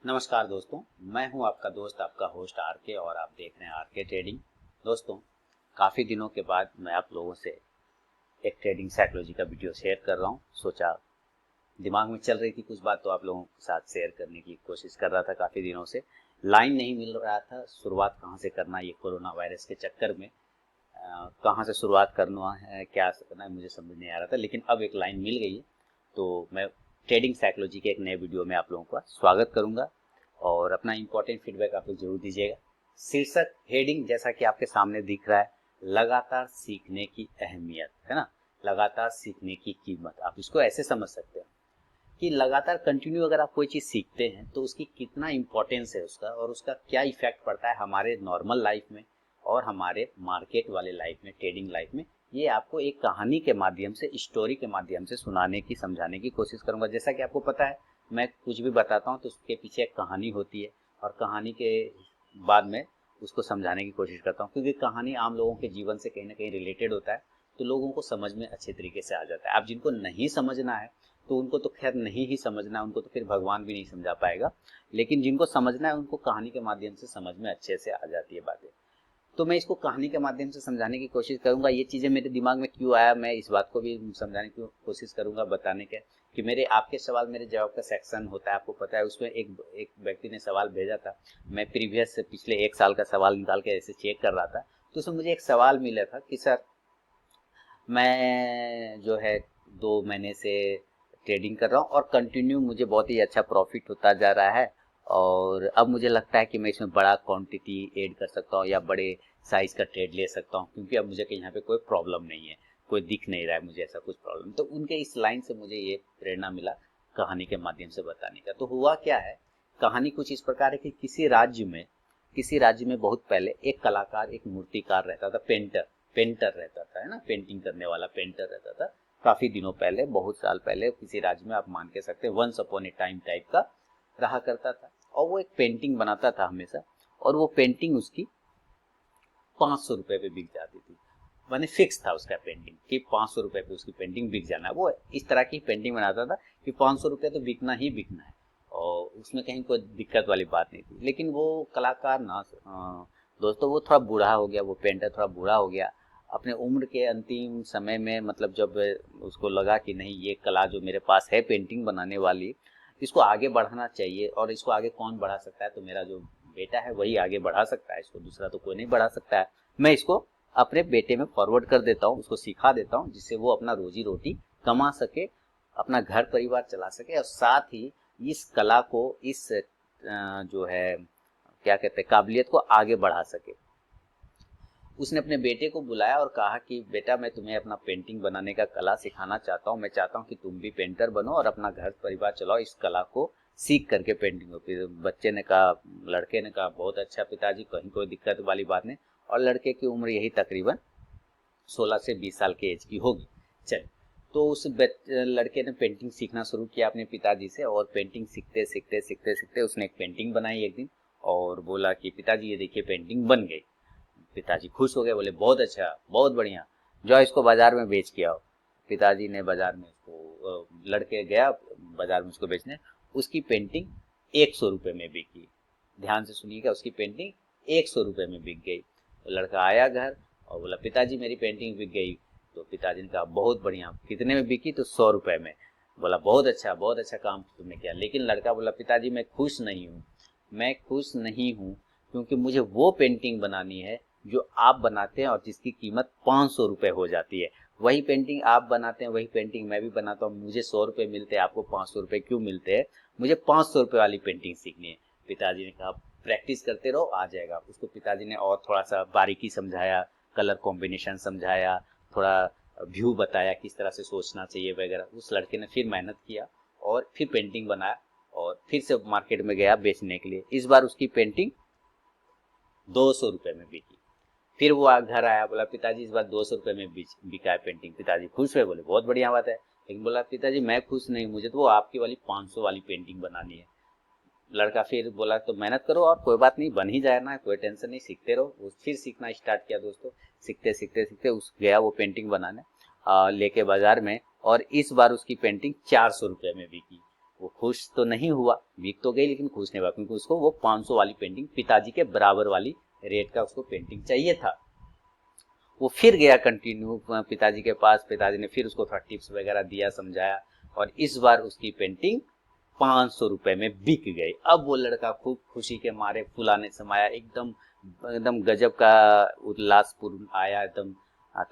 नमस्कार दोस्तों, मैं हूं आपका दोस्त, आपका होस्ट आरके और आप देख रहे हैं आरके ट्रेडिंग। दोस्तों, काफ़ी दिनों के बाद मैं आप लोगों से एक ट्रेडिंग साइकोलॉजी का वीडियो शेयर कर रहा हूं। सोचा दिमाग में चल रही थी कुछ बात, तो आप लोगों के साथ शेयर करने की कोशिश कर रहा था। काफ़ी दिनों से लाइन नहीं मिल रहा था, शुरुआत कहाँ से करना, ये कोरोना वायरस के चक्कर में कहाँ से शुरुआत करना है, क्या करना है, मुझे समझ नहीं आ रहा था। लेकिन अब एक लाइन मिल गई है, तो मैं ट्रेडिंग साइकोलॉजी के एक नए वीडियो में आप लोगों का स्वागत करूंगा और अपना इंपॉर्टेंट फीडबैक आप लोग जरूर दीजिएगा। शीर्षक हेडिंग जैसा कि आपके सामने दिख रहा है, लगातार सीखने की अहमियत, है ना। लगातार सीखने की कीमत, आप इसको ऐसे समझ सकते हैं कि लगातार कंटिन्यू अगर आप कोई चीज़ सीखते हैं तो उसकी कितना इंपॉर्टेंस है उसका, और उसका क्या इफेक्ट पड़ता है हमारे नॉर्मल लाइफ में और हमारे मार्केट वाले लाइफ में, ट्रेडिंग लाइफ में। ये आपको एक कहानी के माध्यम से, स्टोरी के माध्यम से सुनाने की, समझाने की कोशिश करूंगा। जैसा कि आपको पता है, मैं कुछ भी बताता हूँ तो उसके पीछे एक कहानी होती है और कहानी के बाद में उसको समझाने की कोशिश करता हूँ, क्योंकि कहानी आम लोगों के जीवन से कहीं ना कहीं रिलेटेड होता है, तो लोगों को समझ में अच्छे तरीके से आ जाता है। अब जिनको नहीं समझना है तो उनको तो खैर नहीं ही समझना है, उनको तो फिर भगवान भी नहीं समझा पाएगा। लेकिन जिनको समझना है उनको कहानी के माध्यम से समझ में अच्छे से आ जाती है बातें। तो मैं इसको कहानी के माध्यम से समझाने की कोशिश करूंगा। ये चीज़ें मेरे दिमाग में क्यों आया, मैं इस बात को भी समझाने की कोशिश करूंगा, बताने के कि मेरे आपके सवाल मेरे जवाब का सेक्शन होता है, आपको पता है। उसमें एक व्यक्ति ने सवाल भेजा था, मैं प्रीवियस से पिछले 1 साल का सवाल निकाल के ऐसे चेक कर रहा था, तो उसमें मुझे एक सवाल मिला था कि सर, मैं जो है 2 महीने से ट्रेडिंग कर रहा हूँ और कंटिन्यू मुझे बहुत ही अच्छा प्रॉफिट होता जा रहा है, और अब मुझे लगता है कि मैं इसमें बड़ा क्वांटिटी ऐड कर सकता हूँ या बड़े साइज का ट्रेड ले सकता हूँ, क्योंकि अब मुझे कहीं यहाँ पे कोई प्रॉब्लम नहीं है, कोई दिख नहीं रहा है मुझे ऐसा कुछ प्रॉब्लम। तो उनके इस लाइन से मुझे ये प्रेरणा मिला कहानी के माध्यम से बताने का। तो हुआ क्या है, कहानी कुछ इस प्रकार है कि किसी राज्य में बहुत पहले एक कलाकार, एक मूर्तिकार रहता था, पेंटर रहता था, है ना, पेंटिंग करने वाला पेंटर रहता था। काफी दिनों पहले, बहुत साल पहले, किसी राज्य में, आप मान के सकते हैं once upon a time type का रहा करता था। और वो एक पेंटिंग बनाता था हमेशा, और वो पेंटिंग उसकी 500 रुपये पे बिक जाती थी। मैंने फिक्स था उसका पेंटिंग कि 500 रुपये पे उसकी पेंटिंग बिक जाना है। वो इस तरह की पेंटिंग बनाता था कि 500 रुपये तो बिकना ही बिकना है, और उसमें कहीं कोई दिक्कत वाली बात नहीं थी। लेकिन वो कलाकार ना दोस्तों, वो थोड़ा बूढ़ा हो गया, वो पेंटर थोड़ा बूढ़ा हो गया अपने उम्र के अंतिम समय में। मतलब जब उसको लगा कि नहीं, ये कला जो मेरे पास है पेंटिंग बनाने वाली, इसको आगे बढ़ाना चाहिए, और इसको आगे कौन बढ़ा सकता है, तो मेरा जो बेटा है वही आगे बढ़ा सकता है इसको, दूसरा तो कोई नहीं बढ़ा सकता है। मैं इसको अपने बेटे में फॉरवर्ड कर देता हूँ, उसको सिखा देता हूँ, जिससे वो अपना रोजी रोटी कमा सके, अपना घर परिवार चला सके, और साथ ही इस कला को, इस जो है क्या कहते हैं, काबिलियत को आगे बढ़ा सके। उसने अपने बेटे को बुलाया और कहा कि बेटा, मैं तुम्हें अपना पेंटिंग बनाने का कला सिखाना चाहता हूँ, मैं चाहता हूँ कि तुम भी पेंटर बनो और अपना घर परिवार चलाओ इस कला को सीख करके, पेंटिंग को। फिर बच्चे ने कहा, लड़के ने कहा, बहुत अच्छा पिताजी, कहीं कोई दिक्कत वाली बात नहीं। और लड़के की उम्र यही तकरीबन 16 से 20 साल के एज की होगी। चल, तो उस लड़के ने पेंटिंग सीखना शुरू किया अपने पिताजी से, और पेंटिंग सीखते सीखते सीखते सीखते उसने एक पेंटिंग बनाई एक दिन, और बोला कि पिताजी ये देखिए पेंटिंग बन गई। पिताजी खुश हो गए, बोले बहुत अच्छा, बहुत बढ़िया, जाओ इसको बाजार में बेच के आओ। पिताजी ने बाजार में उसको, लड़के गया बाजार में उसको बेचने। उसकी पेंटिंग 100 रुपये में बिकी। ध्यान से सुनिएगा, उसकी पेंटिंग 100 रुपये में बिक गई। तो लड़का आया घर और बोला, पिताजी मेरी पेंटिंग बिक गई। तो पिताजी ने कहा, बहुत बढ़िया, कितने में बिकी? तो 100 रुपये में। बोला, बहुत अच्छा काम तुमने किया। लेकिन लड़का बोला, पिताजी मैं खुश नहीं हूँ, मैं खुश नहीं हूँ, क्योंकि मुझे वो पेंटिंग बनानी है जो आप बनाते हैं और जिसकी कीमत 500 रुपये हो जाती है। वही पेंटिंग आप बनाते हैं, वही पेंटिंग मैं भी बनाता हूँ, मुझे 100 रुपये मिलते हैं, आपको 500 रुपये क्यों मिलते हैं? मुझे 500 रुपये वाली पेंटिंग सीखनी है। पिताजी ने कहा, प्रैक्टिस करते रहो, आ जाएगा। उसको पिताजी ने और थोड़ा सा बारीकी समझाया, कलर कॉम्बिनेशन समझाया, थोड़ा व्यू बताया किस तरह से सोचना चाहिए वगैरह। उस लड़के ने फिर मेहनत किया और फिर पेंटिंग बनाया, और फिर से मार्केट में गया बेचने के लिए। इस बार उसकी पेंटिंग 200 रुपये में बिकी। फिर वो घर आया, बोला, पिताजी इस बार 200 रुपये में बिका है पेंटिंग। पिताजी खुश हुए, बोले बहुत बढ़िया बात है। लेकिन बोला, पिताजी मैं खुश नहीं, मुझे तो वो आपकी वाली 500 वाली पेंटिंग बनानी है। लड़का फिर बोला, तो मेहनत करो और कोई बात नहीं, बन ही जाए ना, कोई टेंशन नहीं, सीखते रहो। वो फिर सीखना स्टार्ट किया दोस्तों। सीखते सीखते सीखते उस गया वो पेंटिंग बनाने लेके बाजार में, और इस बार उसकी पेंटिंग 400 रुपये में बिकी। वो खुश तो नहीं हुआ, बिक तो गई लेकिन खुश नहीं हुआ, क्योंकि उसको वो 500 वाली पेंटिंग पिताजी के बराबर वाली रेट का उसको पेंटिंग चाहिए था। वो फिर गया कंटिन्यू पिताजी के पास, पिताजी ने फिर उसको थोड़ा टिप्स वगैरह दिया, समझाया, और इस बार उसकी पेंटिंग 500 रुपए में बिक गई। अब वो लड़का खूब खुशी के मारे फुलाने समाया, एकदम एकदम गजब का उल्लासपूर्ण आया, एकदम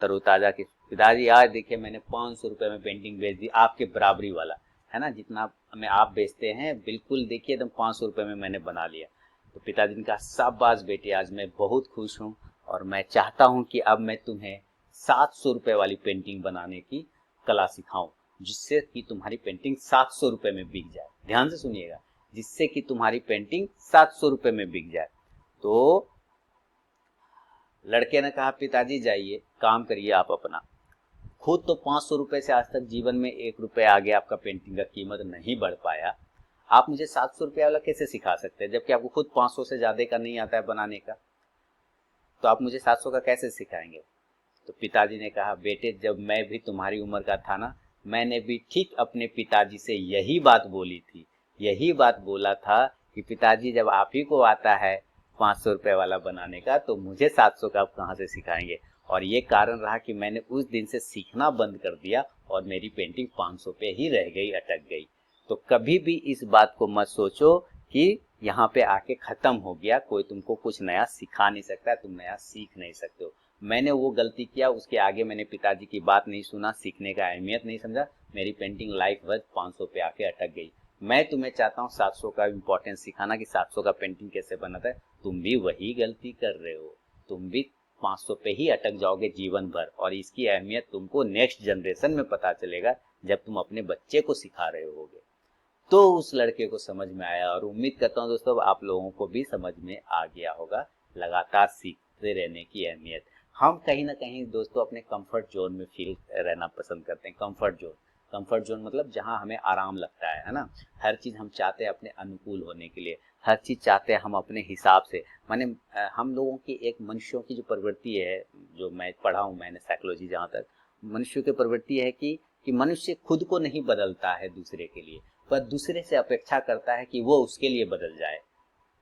तरोताजा कि पिताजी आज देखिए मैंने 500 रुपए में पेंटिंग बेच दी, आपके बराबरी वाला, है ना, जितना में आप बेचते हैं बिल्कुल देखिए एकदम 500 रुपए में मैंने बना लिया। तो पिताजी ने कहा शाबाश बेटे, आज मैं बहुत खुश हूँ और मैं चाहता हूँ कि अब मैं तुम्हें 700 रुपए वाली पेंटिंग बनाने की कला सिखाऊं, जिससे कि तुम्हारी पेंटिंग 700 रुपए में बिक जाए। ध्यान से सुनिएगा, जिससे कि तुम्हारी पेंटिंग 700 रुपए में बिक जाए। तो लड़के ने कहा पिताजी जाइए काम करिए आप अपना, खुद तो 500 रुपए से आज तक जीवन में 1 रुपए आगे आपका पेंटिंग का कीमत नहीं बढ़ पाया, आप मुझे 700 रुपए वाला कैसे सिखा सकते हैं, जबकि आपको खुद 500 से ज्यादा का नहीं आता है बनाने का, तो आप मुझे 700 का कैसे सिखाएंगे। तो पिताजी ने कहा बेटे, जब मैं भी तुम्हारी उम्र का था ना, मैंने भी ठीक अपने पिताजी से यही बात बोली थी, यही बात बोला था कि पिताजी जब आप ही को आता है 500 रुपए वाला बनाने का, तो मुझे 700 का आप कहाँ से सिखाएंगे। और ये कारण रहा कि मैंने उस दिन से सीखना बंद कर दिया और मेरी पेंटिंग 500 पे ही रह गई, अटक गई। तो कभी भी इस बात को मत सोचो कि यहाँ पे आके खत्म हो गया, कोई तुमको कुछ नया सिखा नहीं सकता, तुम नया सीख नहीं सकते हो। मैंने वो गलती किया, उसके आगे मैंने पिताजी की बात नहीं सुना, सीखने का अहमियत नहीं समझा, मेरी पेंटिंग लाइफ भर 500 पे आके अटक गई। मैं तुम्हें चाहता हूँ 700 का इम्पोर्टेंस सिखाना कि 700 का पेंटिंग कैसे बनाता है। तुम भी वही गलती कर रहे हो, तुम भी 500 पे ही अटक जाओगे जीवन भर, और इसकी अहमियत तुमको नेक्स्ट जनरेशन में पता चलेगा जब तुम अपने बच्चे को सिखा रहे होगे। तो उस लड़के को समझ में आया, और उम्मीद करता हूँ दोस्तों आप लोगों को भी समझ में आ गया होगा लगातार सीखते रहने की अहमियत। हम कहीं ना कहीं दोस्तों अपने कंफर्ट जोन में फील रहना पसंद करते हैं। कंफर्ट जोन मतलब जहां हमें आराम लगता है ना। हर चीज़ हम चाहते हैं अपने अनुकूल होने के लिए, हर चीज़ चाहते हैं हम अपने हिसाब से। माने हम लोगों की एक मनुष्यों की जो प्रवृत्ति है, जो मैं पढ़ा हूँ मैंने साइकोलॉजी, जहाँ तक मनुष्यों की प्रवृत्ति है कि मनुष्य खुद को नहीं बदलता है दूसरे के लिए, पर दूसरे से अपेक्षा करता है कि वो उसके लिए बदल जाए।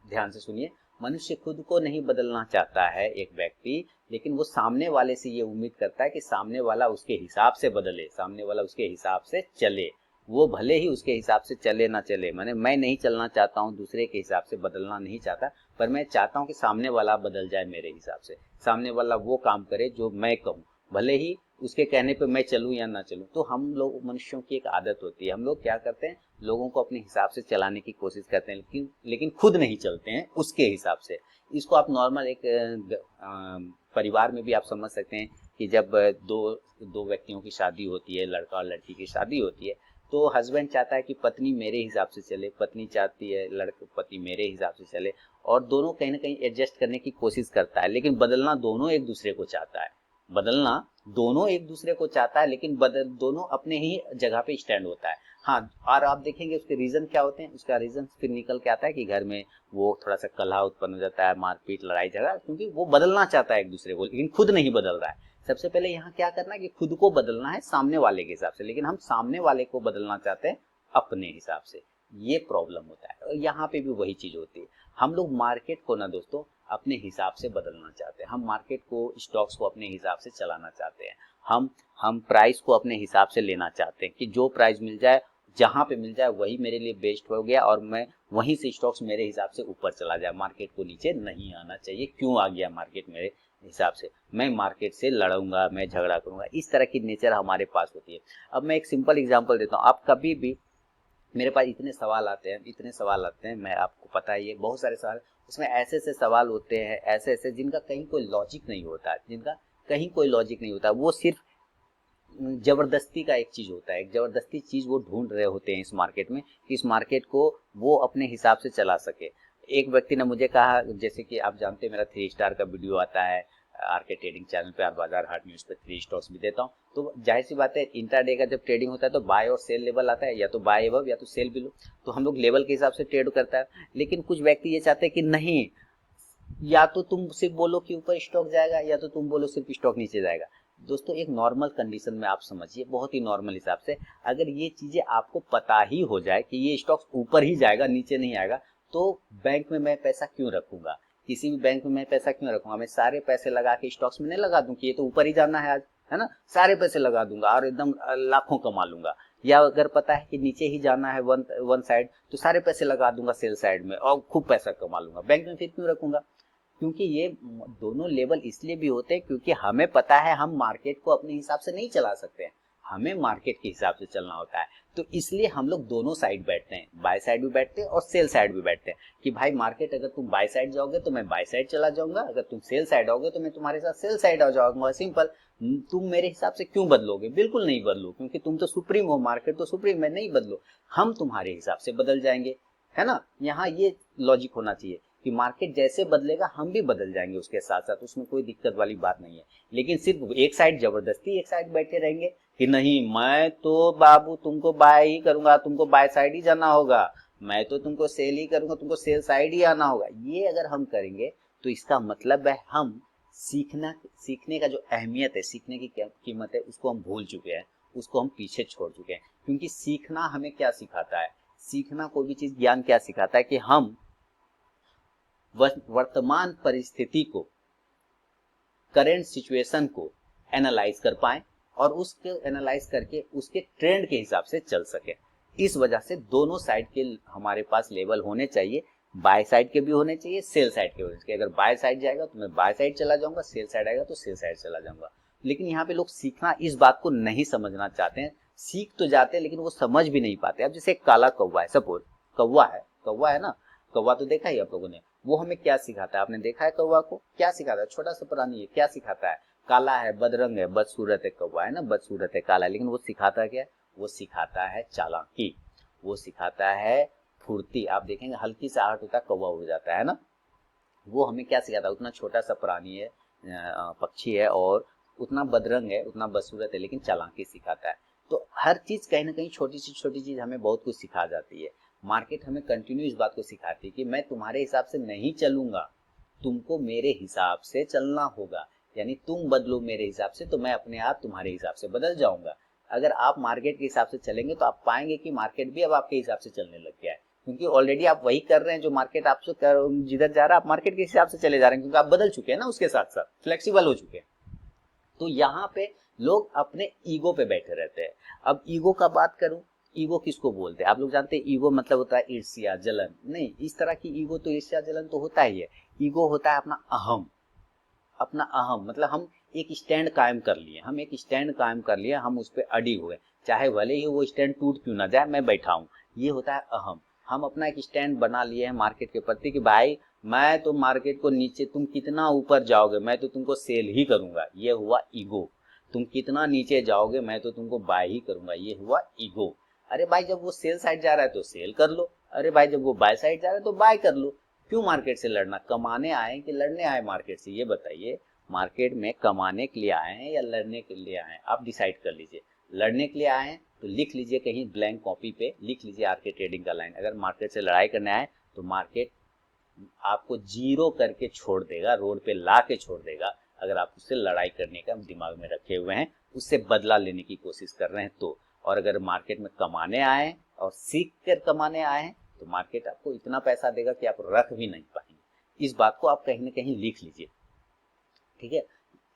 ध्यान से सुनिए, मनुष्य खुद को नहीं बदलना चाहता है एक व्यक्ति, लेकिन वो सामने वाले से ये उम्मीद करता है कि सामने वाला उसके हिसाब से बदले, सामने वाला उसके हिसाब से चले। वो भले ही उसके हिसाब से चले ना चले, माने मैं नहीं चलना चाहता हूँ, दूसरे के हिसाब से बदलना नहीं चाहता, पर मैं चाहता हूँ कि सामने वाला बदल जाए मेरे हिसाब से, सामने वाला वो काम करे जो मैं कहूँ, भले ही उसके कहने पे मैं चलूँ या ना चलूँ। तो हम लोग मनुष्यों की एक आदत होती है, हम लोग क्या करते हैं, लोगों को अपने हिसाब से चलाने की कोशिश करते हैं, लेकिन खुद नहीं चलते हैं उसके हिसाब से। इसको आप नॉर्मल एक परिवार में भी आप समझ सकते हैं कि जब दो व्यक्तियों की शादी होती है, लड़का और लड़की की शादी होती है, तो हस्बैंड चाहता है कि पत्नी मेरे हिसाब से चले, पत्नी चाहती है लड़का पति मेरे हिसाब से चले, और दोनों कहीं ना कहीं एडजस्ट करने की कोशिश करता है, लेकिन बदलना दोनों एक दूसरे को चाहता है, बदलना दोनों एक दूसरे को चाहता है, लेकिन बदल दोनों अपने ही जगह पे स्टैंड होता है। हाँ, और आप देखेंगे उसके रीजन क्या होते हैं, उसका रीजन फिर निकल के आता है कि घर में वो थोड़ा सा कलह उत्पन्न हो जाता है, मारपीट लड़ाई झगड़ा, क्योंकि वो बदलना चाहता है एक दूसरे को, लेकिन खुद नहीं बदल रहा है। सबसे पहले यहाँ क्या करना है कि खुद को बदलना है सामने वाले के हिसाब से, लेकिन हम सामने वाले को बदलना चाहते हैं अपने हिसाब से। ये प्रॉब्लम होता है, और यहाँ पे भी वही चीज होती है। हम लोग मार्केट को ना दोस्तों अपने हिसाब से बदलना चाहते हैं, हम मार्केट को, स्टॉक्स को अपने हिसाब से चलाना चाहते हैं, हम प्राइस को अपने हिसाब से लेना चाहते हैं कि जो प्राइस मिल जाए, जहाँ पे मिल जाए वही मेरे लिए बेस्ट हो गया, और मैं वहीं से स्टॉक्स मेरे हिसाब से ऊपर चला जाए, मार्केट को नीचे नहीं आना चाहिए। क्यों आ गया मार्केट मेरे हिसाब से, मैं मार्केट से लड़ूंगा, मैं झगड़ा करूंगा, इस तरह की नेचर हमारे पास होती है। अब मैं एक सिंपल एग्जांपल देता हूँ। आप कभी भी, मेरे पास इतने सवाल आते हैं, मैं आपको पता है ये बहुत सारे सवाल, उसमें ऐसे ऐसे सवाल होते हैं, ऐसे ऐसे जिनका कहीं कोई लॉजिक नहीं होता, वो सिर्फ जबरदस्ती का एक चीज होता है, एक जबरदस्ती चीज वो ढूंढ रहे होते हैं इस मार्केट में, कि इस मार्केट को वो अपने हिसाब से चला सके। एक व्यक्ति ने मुझे कहा, जैसे कि आप जानते हैं मेरा 3 स्टार का वीडियो आता है आरके ट्रेडिंग चैनल पे, और बाजार हाट न्यूज पे 3 स्टॉक्स भी देता हूँ। तो जाहिर सी बात है, इंट्राडे का जब ट्रेडिंग होता है तो बाय और सेल लेवल आता है, या तो बाय अबव या तो सेल बिलो, तो हम लोग लेवल के हिसाब से ट्रेड करता है। लेकिन कुछ व्यक्ति ये चाहते हैं कि नहीं, या तो तुम सिर्फ बोलो कि ऊपर स्टॉक जाएगा, या तो तुम बोलो सिर्फ स्टॉक नीचे जाएगा। दोस्तों एक नॉर्मल कंडीशन में आप समझिए, बहुत ही नॉर्मल हिसाब से अगर ये चीजें आपको पता ही हो जाए कि ये स्टॉक्स ऊपर ही जाएगा नीचे नहीं आएगा, तो बैंक में मैं पैसा क्यों रखूंगा, किसी भी बैंक में मैं पैसा क्यों रखूंगा। मैं सारे पैसे लगा के स्टॉक्स में नहीं लगा दूं कि ये तो ऊपर ही जाना है आज, है ना, सारे पैसे लगा दूंगा और एकदम लाखों कमा लूंगा। या अगर पता है कि नीचे ही जाना है वन साइड, तो सारे पैसे लगा दूंगा सेल साइड में और खूब पैसा कमा लूंगा। बैंक में फिर क्यों रखूंगा, क्योंकि ये दोनों लेवल इसलिए भी होते हैं क्योंकि हमें पता है हम मार्केट को अपने हिसाब से नहीं चला सकते हैं, हमें मार्केट के हिसाब से चलना होता है। तो इसलिए हम लोग दोनों साइड बैठते हैं, बाय साइड भी बैठते हैं और सेल साइड भी बैठते हैं कि भाई मार्केट अगर तुम बाय साइड जाओगे तो मैं बाय साइड चला जाऊंगा, अगर तुम सेल साइड आओगे तो मैं तुम्हारे साथ सेल साइड आ जाऊंगा। सिंपल। तुम मेरे हिसाब से क्यों बदलोगे, बिल्कुल नहीं बदलो, क्योंकि तुम तो सुप्रीम हो, मार्केट तो सुप्रीम है, नहीं बदलो, हम तुम्हारे हिसाब से बदल जाएंगे, है ना। यहाँ ये लॉजिक होना चाहिए कि मार्केट जैसे बदलेगा हम भी बदल जाएंगे उसके साथ साथ, उसमें कोई दिक्कत वाली बात नहीं है। लेकिन सिर्फ एक साइड जबरदस्ती एक साइड बैठे रहेंगे कि नहीं मैं तो बाबू तुमको बाय ही करूंगा, तुमको बाय साइड ही जाना होगा, मैं तो तुमको सेल ही करूंगा, तुमको सेल साइड ही आना होगा, ये अगर हम करेंगे तो इसका मतलब है हम सीखने का जो अहमियत है, सीखने की कीमत है, उसको हम भूल चुके हैं, उसको हम पीछे छोड़ चुके हैं। क्योंकि सीखना हमें क्या सिखाता है, सीखना कोई भी चीज ज्ञान क्या सिखाता है कि हम वर्तमान परिस्थिति को, करेंट सिचुएशन को एनालाइज कर पाए और उसके एनालाइज करके उसके ट्रेंड के हिसाब से चल सके। इस वजह से दोनों साइड के हमारे पास लेवल होने चाहिए, बाय साइड के भी होने चाहिए, सेल साइड के होने चाहिए। अगर बाय साइड जाएगा तो मैं बाय साइड चला जाऊंगा, सेल साइड आएगा तो सेल साइड चला जाऊंगा। लेकिन यहाँ पे लोग सीखना इस बात को नहीं समझना चाहते हैं, सीख तो जाते हैं लेकिन वो समझ भी नहीं पाते। अब जैसे एक काला कौवा है, सपोज कौवा है ना, कौवा तो देखा ही आप लोगों ने, वो हमें क्या सिखाता है, आपने देखा है कौवा को क्या सिखाता है, छोटा सा प्राणी है, क्या सिखाता है, काला है, बदरंग है, बदसूरत है, कौवा है ना, बदसूरत है, काला है, लेकिन वो सिखाता क्या है, वो सिखाता है चालाकी, वो सिखाता है फुर्ती। आप देखेंगे हल्की सा आहट होता है कौवा उड़ जाता है ना, वो हमें क्या सिखाता है, उतना छोटा सा प्राणी है, पक्षी है और उतना बदरंग है, उतना बदसूरत है, लेकिन चालाकी सिखाता है। तो हर चीज कहीं ना कहीं छोटी चीज हमें बहुत कुछ सिखा जाती है। मार्केट हमें कंटिन्यू इस बात को सिखाती है कि मैं तुम्हारे हिसाब से नहीं चलूंगा, तुमको मेरे हिसाब से चलना होगा, यानी तुम बदलो मेरे हिसाब से तो मैं अपने आप तुम्हारे हिसाब से बदल जाऊंगा। अगर आप मार्केट के हिसाब से चलेंगे तो आप पाएंगे कि मार्केट भी अब आपके हिसाब से चलने लग गया है, क्योंकि ऑलरेडी आप वही कर रहे हैं जो मार्केट आपसे जिधर जा रहा है, आप मार्केट के हिसाब से चले जा रहे हैं, क्योंकि आप बदल चुके हैं ना, उसके साथ साथ फ्लेक्सिबल हो चुके हैं। तो यहाँ पे लोग अपने ईगो पे बैठे रहते हैं। अब ईगो का बात करूं, ईगो किसको बोलते हैं, आप लोग जानते हैं ईगो मतलब होता है ईर्ष्या जलन, नहीं इस तरह की ईगो तो ईर्ष्या जलन तो होता ही है। ईगो होता है अपना अहम, मतलब हम एक स्टैंड कायम कर लिए, हम उस पर अड़ी हुए, चाहे भले ही वो स्टैंड टूट क्यों ना जाए, मैं बैठा हूँ, ये होता है अहम। हम अपना एक स्टैंड बना लिए हैं मार्केट के प्रति कि भाई मैं तो मार्केट को नीचे, तुम कितना ऊपर जाओगे मैं तो तुमको सेल ही करूंगा, ये हुआ ईगो। तुम कितना नीचे जाओगे मैं तो तुमको बाय ही करूंगा, ये हुआ ईगो। अरे भाई जब वो सेल साइड जा रहा है तो सेल कर लो, अरे भाई जब वो बाय साइड जा रहा है तो बाय कर लो। क्यों मार्केट से लड़ना, कमाने आए कि लड़ने आए मार्केट से, ये बताइए। मार्केट में कमाने के लिए आए हैं या लड़ने के लिए आए हैं, आप डिसाइड कर लीजिए। लड़ने के लिए आए हैं तो लिख लीजिए कहीं ब्लैंक कॉपी पे, लिख लीजिए आरके ट्रेडिंग का लाइन। अगर मार्केट से लड़ाई करने आए तो मार्केट आपको जीरो करके छोड़ देगा, रोड पे ला के छोड़ देगा, अगर आप उससे लड़ाई करने का दिमाग में रखे हुए हैं, उससे बदला लेने की कोशिश कर रहे हैं तो। और अगर मार्केट में कमाने आए और सीख कर कमाने आए हैं तो मार्केट आपको इतना पैसा देगा कि आप रख भी नहीं पाएंगे। इस बात को आप कहीं ना कहीं लिख लीजिए, ठीक है।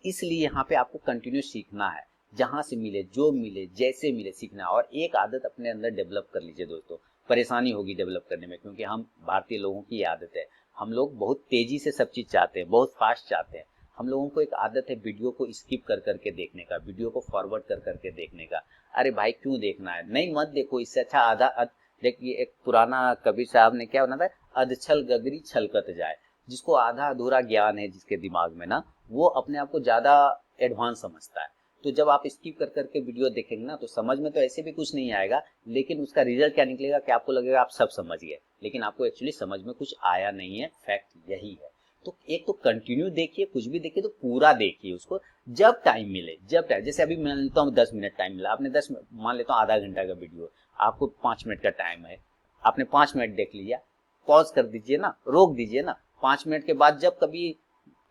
इसलिए यहाँ पे आपको कंटिन्यू सीखना है, जहां से मिले, जो मिले, जैसे मिले सीखना है। और एक आदत अपने अंदर डेवलप कर लीजिए दोस्तों, परेशानी होगी डेवलप करने में, क्योंकि हम भारतीय लोगों की आदत है, हम लोग बहुत तेजी से सब चीज चाहते हैं, बहुत फास्ट चाहते हैं। हम लोगों को एक आदत है वीडियो को स्किप कर करके देखने का, वीडियो को फॉरवर्ड कर करके देखने का। अरे भाई क्यों देखना है, नहीं मत देखो, इससे अच्छा आधा देखिए, एक पुराना कबीर साहब ने क्या बना था, अधछल गगरी छलकत जाए। जिसको आधा अधूरा ज्ञान है जिसके दिमाग में ना, वो अपने आप को ज्यादा एडवांस समझता है। तो जब आप स्किप कर करके वीडियो देखेंगे ना तो समझ में तो ऐसे भी कुछ नहीं आएगा, लेकिन उसका रिजल्ट क्या निकलेगा कि आपको लगेगा आप सब समझ गए, लेकिन आपको एक्चुअली समझ में कुछ आया नहीं है, फैक्ट यही है। तो एक तो कंटिन्यू देखिए, कुछ भी देखिए तो पूरा देखिए उसको, जब टाइम मिले, जब टाइम, जैसे अभी मान लेता हूँ 10 मिनट टाइम मिला, आपने 10 मान लेता हूँ आधा घंटा का वीडियो, आपको 5 मिनट का टाइम है, आपने 5 मिनट देख लिया, पॉज कर दीजिए ना, रोक दीजिए ना, 5 मिनट के बाद जब कभी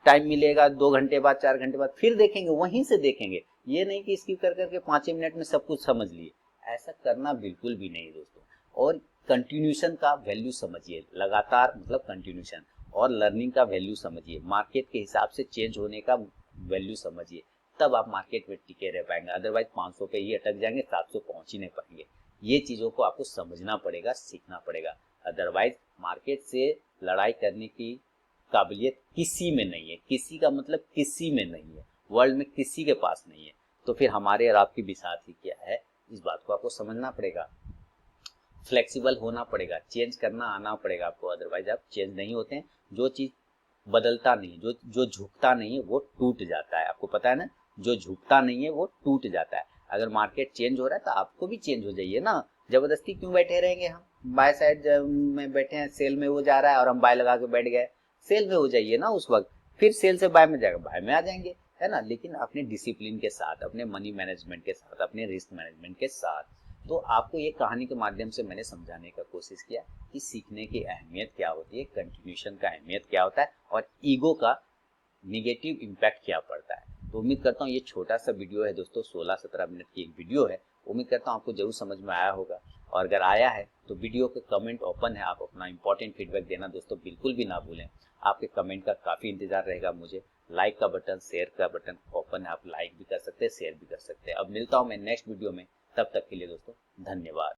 टाइम मिलेगा 2 घंटे बाद 4 घंटे बाद फिर देखेंगे, वहीं से देखेंगे। ये नहीं कि स्किप कर करके 5 मिनट में सब कुछ समझ लिए, ऐसा करना बिल्कुल भी नहीं दोस्तों। और कंटिन्यूशन का वैल्यू समझिए, लगातार मतलब कंटिन्यूशन, और लर्निंग का वैल्यू समझिए, मार्केट के हिसाब से चेंज होने का वैल्यू समझिए, तब आप मार्केट में टिके रह पाएंगे। अदरवाइज 500 पे ही अटक जाएंगे, 700 पहुंच ही नहीं पाएंगे। ये चीज़ों को आपको समझना पड़ेगा, सीखना पड़ेगा। अदरवाइज मार्केट से लड़ाई करने की काबिलियत किसी में नहीं है, किसी का मतलब किसी में नहीं है, वर्ल्ड में किसी के पास नहीं है। तो फिर हमारे और आपकी बिसात ही क्या है, इस बात को आपको समझना पड़ेगा, फ्लेक्सिबल होना पड़ेगा, चेंज करना आना पड़ेगा आपको। अदरवाइज आप चेंज नहीं होते हैं। जो चीज़ बदलता नहीं, जो जो झुकता नहीं है वो टूट जाता है, आपको पता है ना, जो झुकता नहीं है वो टूट जाता है। अगर मार्केट चेंज हो रहा है तो आपको भी चेंज हो जाइए ना, जबरदस्ती क्यों बैठे रहेंगे हम। बाय साइड में बैठे हैं, सेल में वो जा रहा है और हम बाय लगा के बैठ गए, सेल में हो जाइए ना उस वक्त, फिर सेल से बाय में जाएगा, बाय में आ जाएंगे, है ना। लेकिन अपने डिसिप्लिन के साथ, अपने मनी मैनेजमेंट के साथ, अपने रिस्क मैनेजमेंट के साथ। तो आपको ये कहानी के माध्यम से मैंने समझाने का कोशिश किया कि सीखने की अहमियत क्या होती है, कंटिन्यूशन का अहमियत क्या होता है, और ईगो का निगेटिव इम्पैक्ट क्या पड़ता है। तो उम्मीद करता हूँ ये छोटा सा वीडियो है दोस्तों, 16-17 मिनट की एक वीडियो है, उम्मीद करता हूँ आपको जरूर समझ में आया होगा। और अगर आया है तो वीडियो के कमेंट ओपन है, आप अपना इंपॉर्टेंट फीडबैक देना दोस्तों बिल्कुल भी ना भूलें। आपके कमेंट का काफ़ी इंतजार रहेगा मुझे। लाइक का बटन, शेयर का बटन ओपन है, आप लाइक भी कर सकते हैं, शेयर भी कर सकते हैं। अब मिलता हूँ मैं नेक्स्ट वीडियो में, तब तक के लिए दोस्तों धन्यवाद।